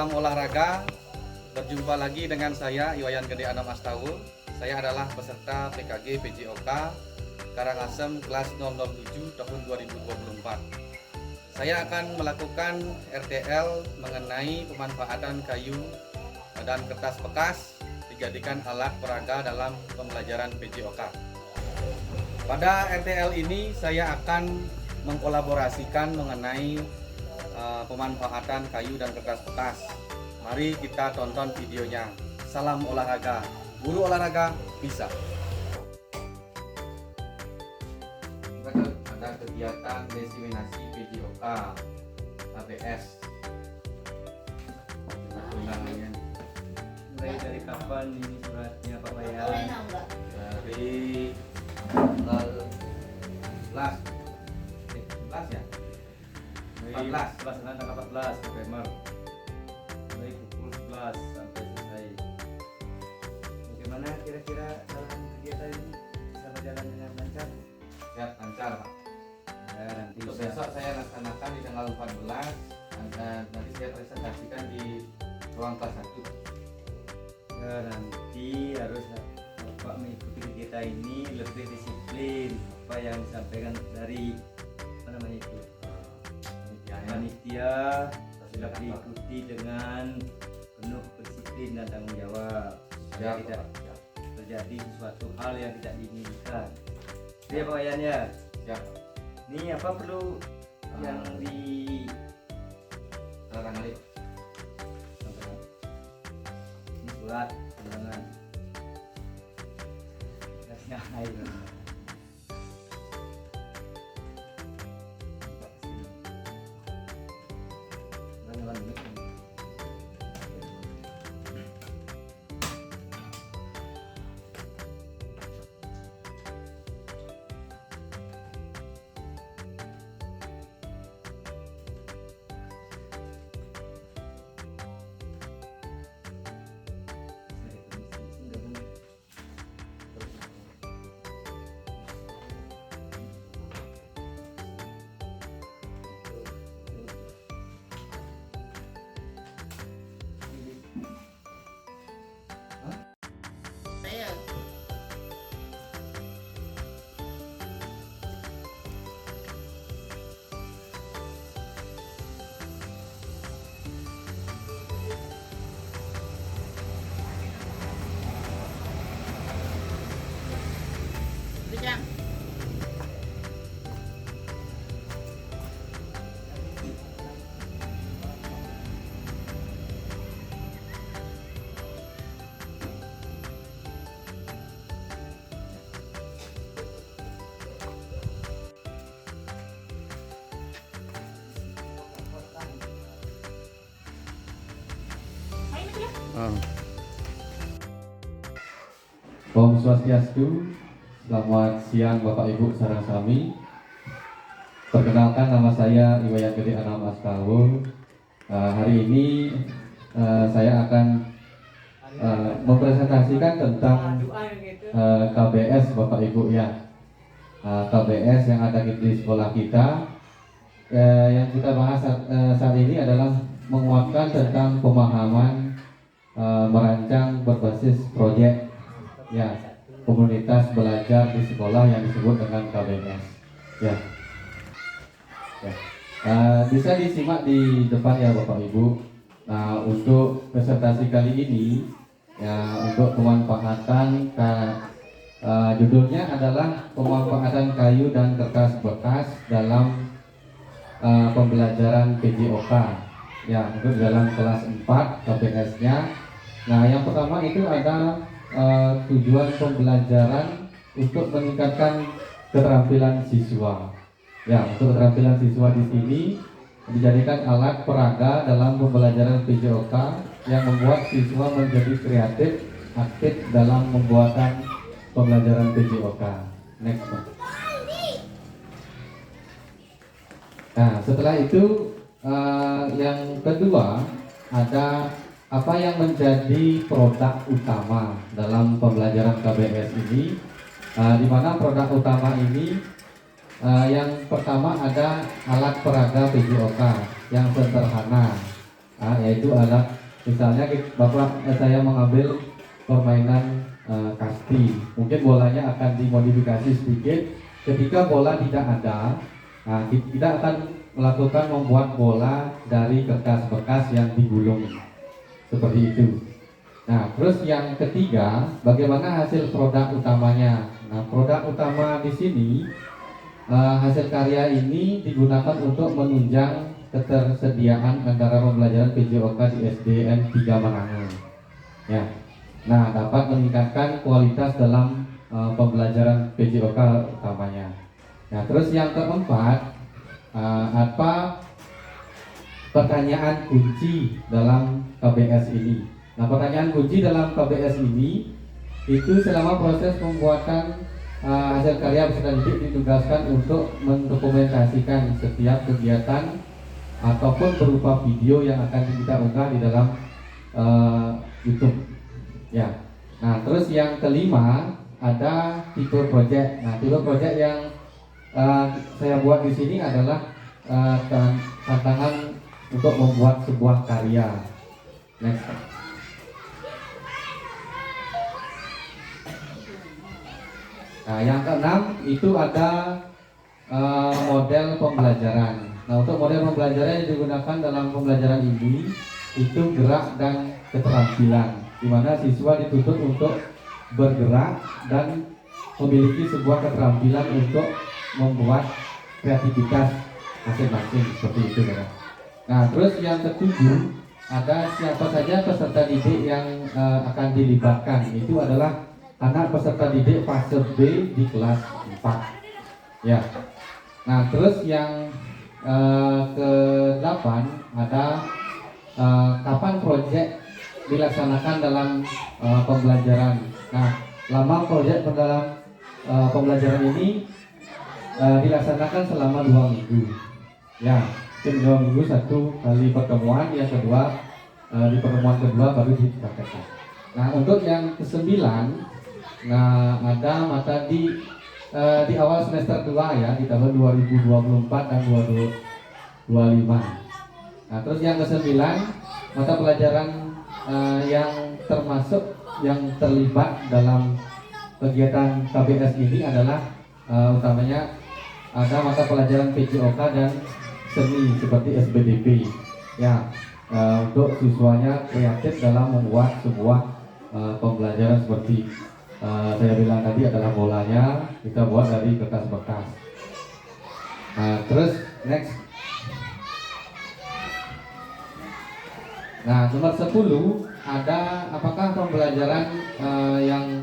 salam olahraga. Berjumpa lagi dengan saya Iwayan Gede Anam Astawul. Saya adalah peserta PKG PJOK Karangasem kelas 007 tahun 2024. Saya akan melakukan RTL mengenai pemanfaatan kayu dan kertas bekas dijadikan alat peraga dalam pembelajaran PJOK. Pada RTL ini saya akan mengkolaborasikan mengenai pemanfaatan kayu dan kertas bekas. Mari kita tonton videonya. Salam olahraga, guru olahraga bisa. Ada kegiatan desiminasi PJOK ABS. Undangannya. Mulai dari kapan ini suratnya Pak Wayan? Dari tanggal 11 ya? 14. Tanggal 14 November. Mulai pukul 11 sampai selesai. Bagaimana kira-kira dalam kegiatan ini bisa berjalan dengan lancar? Ya, lancar Pak. Ya, nanti Untuk besok saya laksanakan di tanggal 14 dan nanti saya presentasikan di ruang kelas 1. ya, nanti harus Bapak mengikuti kegiatan ini lebih disiplin. Apa yang disampaikan dari apa namanya itu panitia sudah diikuti dengan penuh disiplin dan tanggung jawab. Ya, Tidak ya. terjadi sesuatu hal yang tidak diinginkan. Itu ya Pak Wayan ya. Ya. Ini apa perlu yang di Tanda tangan. ini surat undangan. Kasih air. Om Swastiastu, selamat siang Bapak Ibu sareng sami. Perkenalkan, nama saya Iwayan Gede Anam Astawul. Hari ini saya akan mempresentasikan tentang KBS Bapak Ibu ya. KBS yang ada di sekolah kita. Yang kita bahas saat ini adalah menguatkan tentang pemahaman merancang berbasis proyek ya, komunitas belajar di sekolah yang disebut dengan KBS ya. Bisa disimak di depan ya Bapak Ibu. Nah, untuk presentasi kali ini ya, untuk pemanfaatan judulnya adalah pemanfaatan kayu dan kertas bekas dalam pembelajaran PJOK ya, untuk dalam kelas 4 KBS-nya. Nah, yang pertama itu ada tujuan pembelajaran untuk meningkatkan keterampilan siswa. Ya, untuk keterampilan siswa di sini dijadikan alat peraga dalam pembelajaran PJOK yang membuat siswa menjadi kreatif, aktif dalam pembuatan pembelajaran PJOK. Next, Pak. Nah, setelah itu yang kedua ada apa yang menjadi produk utama dalam pembelajaran KBS ini, di mana produk utama ini yang pertama ada alat peraga PJOK yang sederhana. yaitu adalah misalnya saya mengambil permainan kasti, mungkin bolanya akan dimodifikasi sedikit. Ketika bola tidak ada, kita akan melakukan membuat bola dari kertas bekas yang digulung seperti itu. Nah, terus yang ketiga, bagaimana hasil produk utamanya? Nah, produk utama di sini, hasil karya ini digunakan untuk menunjang ketersediaan antara pembelajaran PJOK di SDN 3 Manado. Ya. Nah, dapat meningkatkan kualitas dalam pembelajaran PJOK utamanya. Nah, terus yang keempat, apa pertanyaan kunci dalam KBS ini? Nah, pertanyaan kunci dalam KBS ini itu selama proses pembuatan hasil karya peserta didik ditugaskan untuk mendokumentasikan setiap kegiatan ataupun berupa video yang akan kita unggah di dalam YouTube. Ya. Nah, terus yang kelima ada tipe project. Nah, tipe project yang saya buat di sini adalah tantangan untuk membuat sebuah karya. Next. Nah, yang keenam itu ada model pembelajaran. Nah, untuk model pembelajaran yang digunakan dalam pembelajaran ini itu gerak dan keterampilan, di mana siswa dituntut untuk bergerak dan memiliki sebuah keterampilan untuk membuat kreativitas masing-masing seperti itu, kan? Nah, terus yang ketujuh ada siapa saja peserta didik yang akan dilibatkan. Itu adalah anak peserta didik fase B di kelas 4. Ya. Nah, terus yang ke-8 ada kapan proyek dilaksanakan dalam pembelajaran. Nah, lama proyek dalam pembelajaran ini dilaksanakan selama 2 minggu. Ya, 2 minggu satu kali pertemuan, yang kedua di pertemuan kedua baru dipraktekkan. Nah, untuk yang ke-9, nah ada mata di awal semester 2 ya, di tahun 2024 dan 2025. Nah, terus yang ke-9 mata pelajaran yang termasuk yang terlibat dalam kegiatan KBS ini adalah utamanya ada mata pelajaran PJOK dan seni seperti SBDP. Ya, untuk siswanya kreatif dalam membuat sebuah pembelajaran seperti saya bilang tadi adalah bolanya kita buat dari kertas bekas. Terus next. Nah, nomor 10 ada apakah pembelajaran yang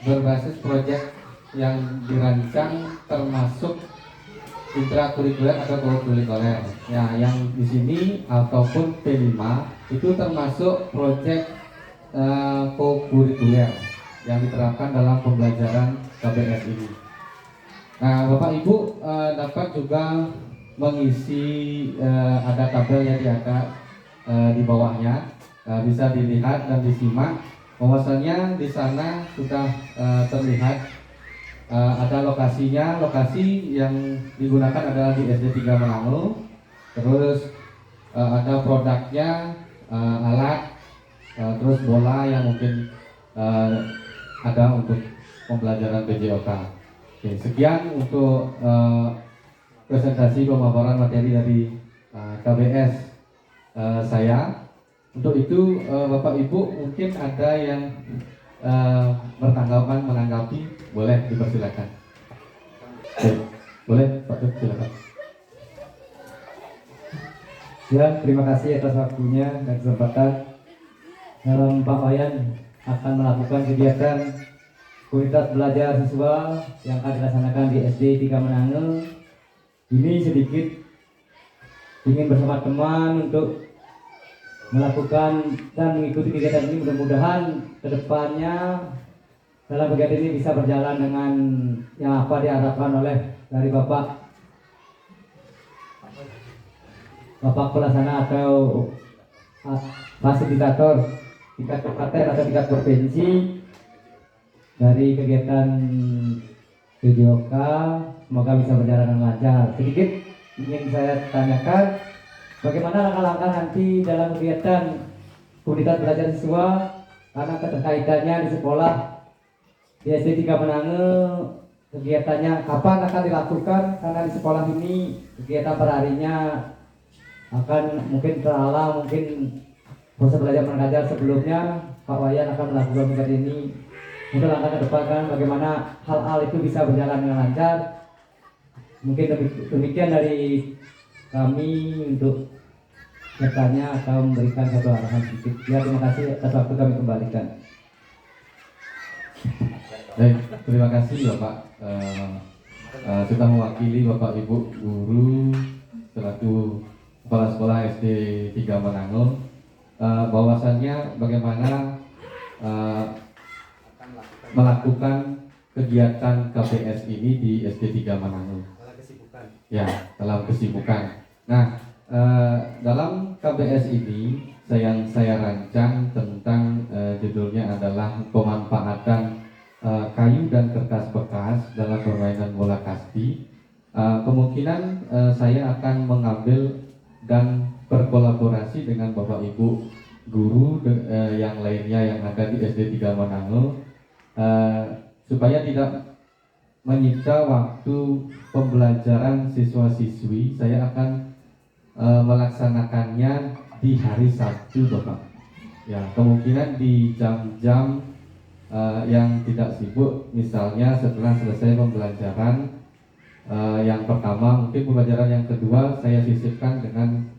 berbasis proyek yang dirancang termasuk intrakurikuler atau kurikuler. Ya, yang di sini ataupun P5 itu termasuk proyek kokurikuler yang diterapkan dalam pembelajaran KBS ini. Nah, Bapak Ibu dapat juga mengisi ada tabel yang di atas di bawahnya, bisa dilihat dan disimak. Bahwasanya di sana sudah terlihat ada lokasinya. Lokasi yang digunakan adalah di SD 3 Manado. Terus ada produknya, alat, terus bola yang mungkin ada untuk pembelajaran PJOK. Oke, sekian untuk presentasi pemaparan materi dari KBS saya. Untuk itu Bapak Ibu mungkin ada yang menanggapi, boleh dipersilakan. Oke, boleh Pak Dut, silakan. Ya, terima kasih atas waktunya dan kesempatan. Dalam Pak Wayan akan melakukan kegiatan kualitas belajar siswa yang akan dilaksanakan di SD 3 Manado. Ini sedikit ingin bersama teman untuk melakukan dan mengikuti kegiatan ini. Mudah-mudahan kedepannya dalam kegiatan ini bisa berjalan dengan yang apa diharapkan oleh dari Bapak pelaksana atau fasilitator tingkat kabupaten atau tingkat provinsi dari kegiatan PJOK. Semoga bisa berjalan dengan lancar. Sedikit ingin saya tanyakan, bagaimana langkah-langkah nanti dalam kegiatan komunitas belajar siswa karena keterkaitannya di sekolah di SD 3 Menange, kegiatannya kapan akan dilakukan karena di sekolah ini kegiatan perharinya akan mungkin terhalang, mungkin proses belajar mengajar sebelumnya Pak Wayan akan melakukan kegiatan ini untuk langkah ke depan kan bagaimana hal-hal itu bisa berjalan dengan lancar. Mungkin demikian dari kami untuk bertanya atau memberikan satu arahan sedikit. Ya, terima kasih atas waktu kami kembalikan. Baik, terima kasih Bapak sudah mewakili Bapak Ibu guru selaku Kepala Sekolah SD 3 Menangun bahwasannya bagaimana melakukan kegiatan KPS ini di SD 3 Menangun. Ya, dalam kesibukan. Nah, dalam KPS ini yang saya rancang tentang judulnya adalah pemanfaatan kayu dan kertas bekas dalam permainan bola kasti. Kemungkinan saya akan mengambil dan berkolaborasi dengan Bapak Ibu guru yang lainnya yang ada di SD 3 Menangun supaya tidak menyita waktu pembelajaran siswa-siswi. Saya akan melaksanakannya di hari Sabtu, Bapak. Ya, kemungkinan di jam-jam yang tidak sibuk, misalnya setelah selesai pembelajaran yang pertama, mungkin pembelajaran yang kedua saya sisipkan dengan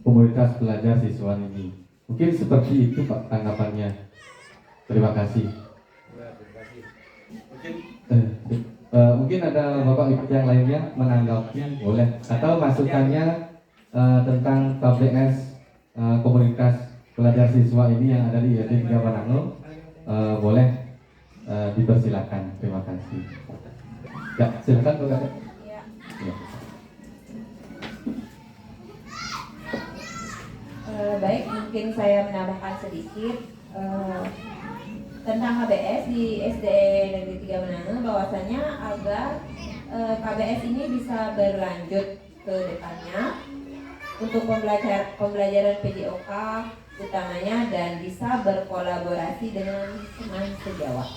komunitas belajar siswa ini. Mungkin seperti itu Pak tanggapannya. Terima kasih. Mungkin ada Bapak Ibu yang lainnya menanggapi, boleh, atau masukannya tentang KBS komunitas belajar siswa ini yang ada di SD 3 Menangun, boleh dipersilakan. Terima kasih. Ya, silakan Bapak. Ya. Ya. Baik, mungkin saya menambahkan sedikit tentang KBS di SD Negeri 3 Menangun, bahwasanya agar KBS ini bisa berlanjut ke depannya untuk pembelajaran PJOK utamanya dan bisa berkolaborasi dengan teman sejawat.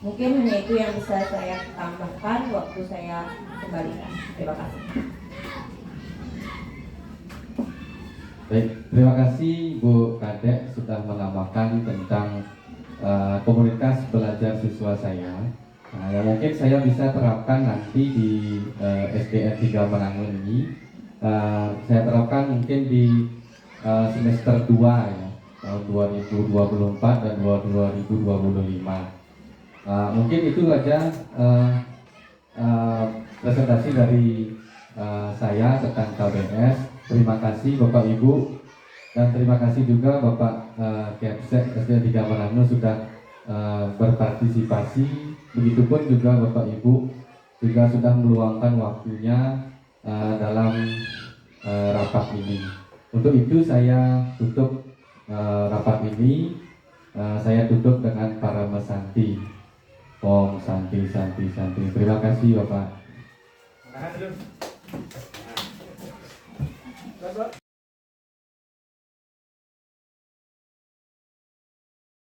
Mungkin hanya itu yang bisa saya tambahkan, waktu saya kembalikan. Terima kasih. Baik, terima kasih Bu Kadek sudah menambahkan tentang komunitas belajar siswa saya. Nah, yang mungkin saya bisa terapkan nanti di SDN 3 Menangun ini. Saya terapkan mungkin di semester 2 ya, tahun 2024 dan 2025. Mungkin itu saja presentasi dari saya tentang KBS. Terima kasih Bapak Ibu, dan terima kasih juga Bapak Kepsek SD 3 Menangun sudah berpartisipasi. Begitupun juga Bapak Ibu juga sudah meluangkan waktunya dalam rapat ini. Untuk itu saya tutup rapat ini. Saya tutup dengan para mesanti. Om Santi Santi Santi. Terima kasih Bapak.